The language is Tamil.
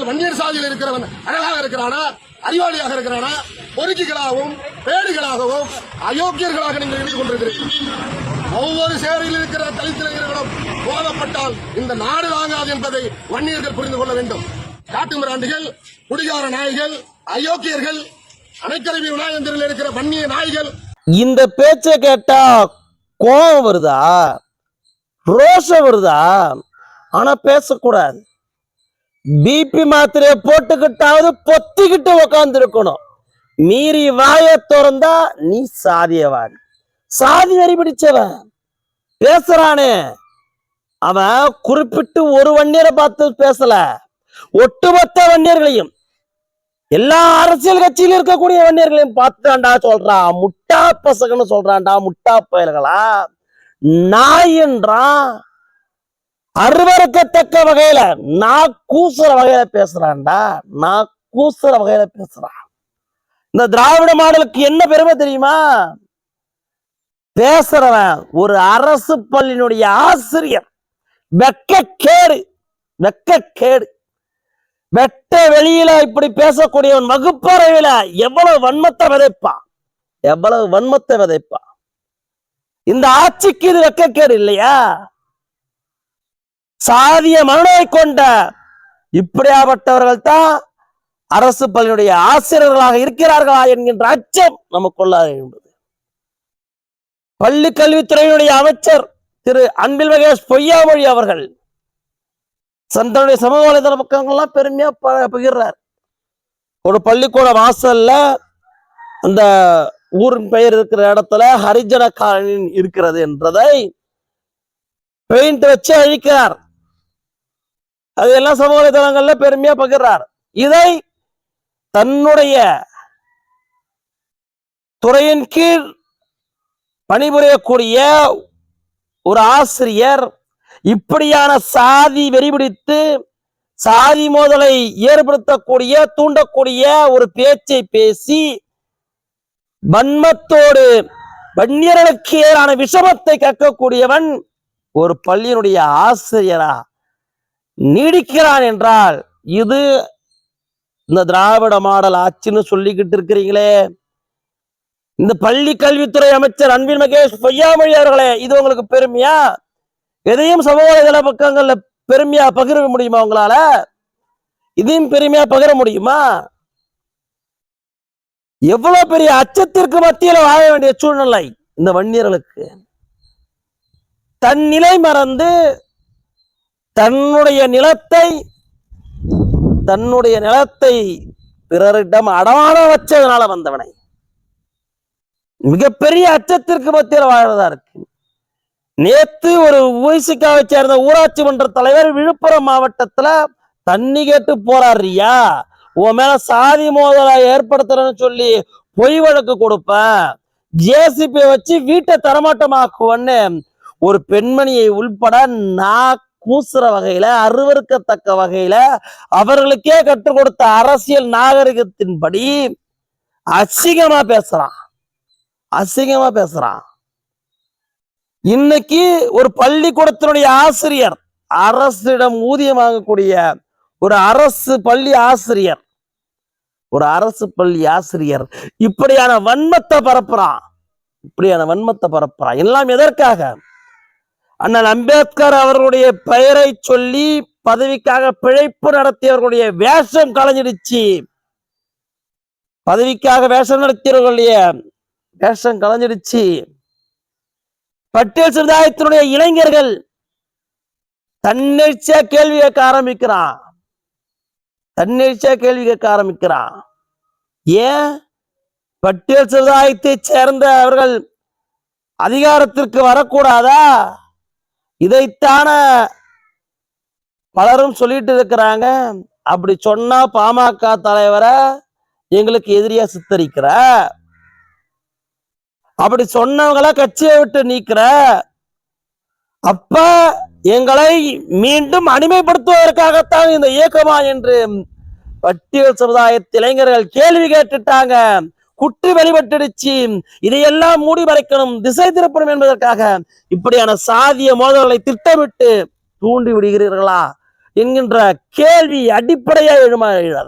வன்னியர் சாதியில் இருக்கிறவன் அழகாக இருக்கிறானா, அறிவாளியாக இருக்கிறானா, பொறுக்கிகளாகவும் பேடுகளாகவும் அயோக்கியர்களாக நீங்கள் இருந்து கொண்டிருக்கிறீர்கள். ஒவ்வொரு சேரியில் இருக்கிற தலித் இளைஞர்களும் போதப்பட்டால் இந்த நாடு தாங்காது என்பதை வன்னியர்கள் புரிந்து கொள்ள வேண்டும். காட்டு மிராண்டிகள், குடிகார நாய்கள், அயோக்கியர்கள், அணைக்கருவி விநாயகத்தில் இருக்கிற வன்னிய நாய்கள். இந்த பேச்சை கேட்டா கோபம் வருதா, ரோஷம் வருதா? ஆனா பேசக்கூடாது. பிபி மாத்திரையை போட்டுக்கிட்டாவது பொத்திக்கிட்டு உக்காந்து இருக்கணும். மீறி வாயை திறந்தா நீ சாதியவான், சாதி வரி பிடிச்சவன். பேசுறானே அவன் குறிப்பிட்டு ஒரு வன்னியரை பார்த்து பேசல, ஒட்டுமொத்த வன்னியர்களையும், எல்லா அரசியல் கட்சியில இருக்கக்கூடிய வன்னியர்களையும் பார்த்துட்டான்டா சொல்றான். முட்டா பசங்கன்னு சொல்றான்டா, முட்டா பயல்களா, நாய் என்றான். அருவருக்கத்தக்க வகையில நான் கூசுற வகையில பேசுறான்டா, நான் கூசுற வகையில பேசுறான். இந்த திராவிட மாடலுக்கு என்ன பெருமை தெரியுமா? பேசுறவன் ஒரு அரசு பள்ளியினுடைய ஆசிரியர். வெக்கக்கேடு, வெக்கக்கேடு. வெட்ட வெளியில இப்படி பேசக்கூடியவன் வகுப்பறையில எவ்வளவு வன்மத்தை விதைப்பான், எவ்வளவு வன்மத்தை விதைப்பான். இந்த ஆட்சிக்கு இது வெக்கக்கேடு இல்லையா? சாதிய மனதை கொண்ட இப்படியாப்பட்டவர்கள் தான் அரசு பள்ளியுடைய ஆசிரியர்களாக இருக்கிறார்களா என்கின்ற அச்சம் நமக்குள்ள என்பது. பள்ளி கல்வித்துறையினுடைய அமைச்சர் திரு அன்பில் மகேஷ் பொய்யாமொழி அவர்கள் தன்னுடைய சமூக வலைதள பக்கங்கள்லாம் பெருமையா பகிர்றார். ஒரு பள்ளிக்கூட வாசல்ல அந்த ஊரின் பெயர் இருக்கிற இடத்துல ஹரிஜன காலனி இருக்கிறது என்றதை பெயிண்ட் வச்சு அழிக்கிறார். அதெல்லாம் சமூக வலைதளங்கள்ல பெருமையா பகிர்றார். இதை தன்னுடைய துறையின் கீழ் பணிபுரியக்கூடிய ஒரு ஆசிரியர் இப்படியான சாதி வெறிபிடித்து சாதி மோதலை ஏற்படுத்தக்கூடிய தூண்டக்கூடிய ஒரு பேச்சை பேசி வன்மத்தோடு வன்னியர்களுக்கு எதிரான விஷமத்தை கற்கக்கூடியவன் ஒரு பள்ளியினுடைய ஆசிரியரா நீடிக்கிறான் என்றால் இது இந்த திராவிட மாடல் ஆட்சின்னு சொல்லிக்கிட்டு இருக்கிறீங்களே, இந்த பள்ளி கல்வித்துறை அமைச்சர் அன்பில் மகேஷ் பொய்யாமொழி அவர்களே, இது உங்களுக்கு பெருமையா? எதையும் சமூக வலைதள பக்கங்கள்ல பெருமையா பகிர முடியுமா உங்களால? இதையும் பெருமையா பகிர முடியுமா? எவ்வளவு பெரிய அச்சத்திற்கு மத்தியில வாழ வேண்டிய சூழ்நிலை இந்த வன்னியர்களுக்கு. தன் நிலை மறந்து தன்னுடைய நிலத்தை பிறரிடம் அடமான வச்சதுனால வந்தவனை மிகப்பெரிய அச்சத்திற்கு மத்தியில் வாழ்றதா இருக்கு. நேத்து ஒரு ஊசிக்காவை சேர்ந்த ஊராட்சி மன்ற தலைவர் விழுப்புரம் மாவட்டத்துல தண்ணி கேட்டு போராடுறியா, உன் மேல சாதி மோதலை ஏற்படுத்துறன்னு சொல்லி பொய் வழக்கு கொடுப்பேன், ஜேசிபி வச்சு வீட்டை தரமாட்டமாக்குவன்னு ஒரு பெண்மணியை உள்பட நான் கூசுற வகையில அருவருக்கத்தக்க வகையில அவர்களுக்கே கற்றுக் கொடுத்த அரசியல் நாகரிகத்தின்படி அசிங்கமா பேசுறான், அசிங்கமா பேசுறான். இன்னைக்கு ஒரு பள்ளிக்கூடத்தினுடைய ஆசிரியர், அரசிடம் ஊதியம் வாங்கக்கூடிய ஒரு அரசு பள்ளி ஆசிரியர், ஒரு அரசு பள்ளி ஆசிரியர் இப்படியான வன்மத்தை பரப்புறான், இப்படியான வன்மத்தை பரப்புறான். எல்லாம் எதற்காக? அண்ணல் அம்பேத்கர் அவர்களுடைய பெயரை சொல்லி பதவிக்காக பிழைப்பு நடத்தியவர்களுடைய வேஷம் கலைஞ்சிடுச்சு, பதவிக்காக வேஷம் நடத்தியவர்களுடைய வேஷம் கலைஞ்சிடுச்சு. பட்டியல் சமுதாயத்தினுடைய இளைஞர்கள் தன்னெழுச்சியா கேள்வி கேட்க ஆரம்பிக்கிறான், தன்னெழுச்சியா கேள்வி கேட்க ஆரம்பிக்கிறான். ஏன் பட்டியல் சமுதாயத்தை சேர்ந்த அவர்கள் அதிகாரத்திற்கு வரக்கூடாதா? இதைத்தான பலரும் சொல்லிட்டு இருக்கிறாங்க. அப்படி சொன்னா பாமக தலைவரை எங்களுக்கு எதிரியா சித்தரிக்கிற, அப்படி சொன்னவங்களை கட்சியை விட்டு நீக்கிற, அப்ப எங்களை மீண்டும் அடிமைப்படுத்துவதற்காகத்தான் இந்த இயக்கமா என்று பட்டியல் சமுதாயத்து இளைஞர்கள் கேள்வி கேட்டுட்டாங்க. குற்று வெளிப்பட்டுடுச்சு, இதையெல்லாம் மூடி மறைக்கணும், திசை திருப்பணும் என்பதற்காக இப்படியான சாதிய மோதல்களை திட்டமிட்டு தூண்டி விடுகிறீர்களா என்கின்ற கேள்வி அடிப்படையா எழுமா எழுதா